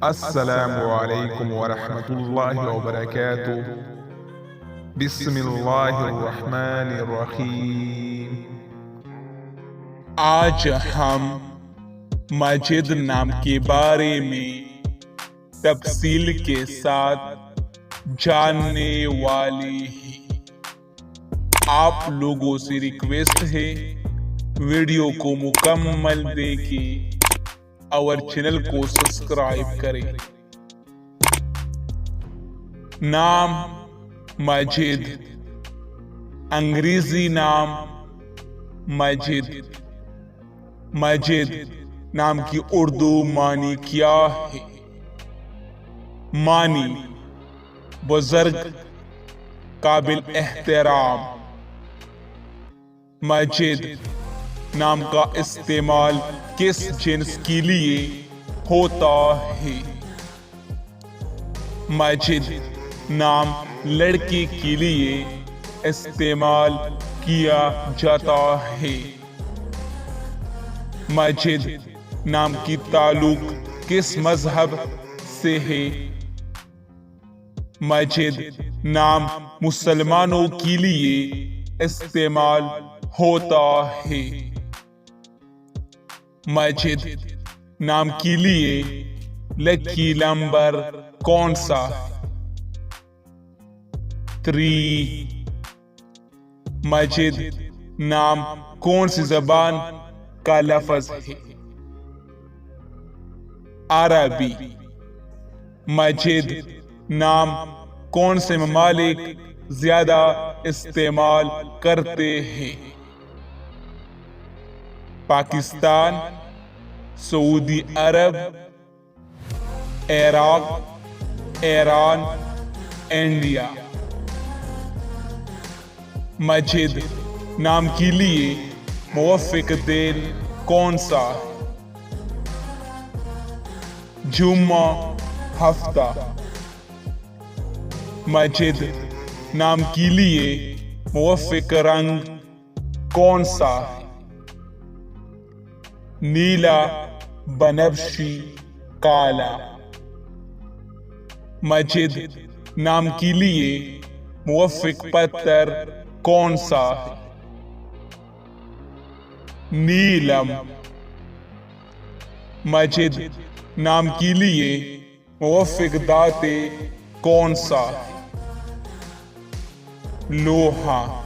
السلام علیکم ورحمۃ اللہ وبرکاتہ۔ بسم اللہ الرحمن الرحیم۔ آج ہم مسجد نام کے بارے میں تفصیل کے ساتھ جاننے والے ہیں۔ آپ لوگوں سے ریکویسٹ ہے ویڈیو کو مکمل دیکھیں اور چینل کو سبسکرائب کریں۔ نام مسجد، انگریزی نام مسجد۔ مسجد نام کی اردو معنی کیا ہے؟ معنی: بزرگ، قابل احترام۔ مسجد نام کا استعمال کس جنس کے لیے ہوتا ہے؟ مسجد نام لڑکے کے لیے استعمال کیا جاتا ہے۔ مسجد نام کی تعلق کس مذہب سے ہے؟ مسجد نام مسلمانوں کے لیے استعمال ہوتا ہے۔ مسجد نام کے لیے لکی نمبر کون سا؟ 3۔ مسجد نام کون سی زبان کا لفظ ہے؟ عربی۔ مسجد نام کون سے ممالک زیادہ استعمال کرتے ہیں؟ پاکستان، سعودی عرب، عراق، ایران، انڈیا۔ مسجد نام کے لیے موافق دن کون سا؟ جمعہ، ہفتہ۔ مسجد نام کے لیے موافق رنگ کون سا؟ نیلا، بنفشی، کالا۔ مسجد نام کے لیے موافق پتھر کون سا؟ نیلم۔ مسجد نام کے لیے موافق دھاتیں کون سا؟ لوہا۔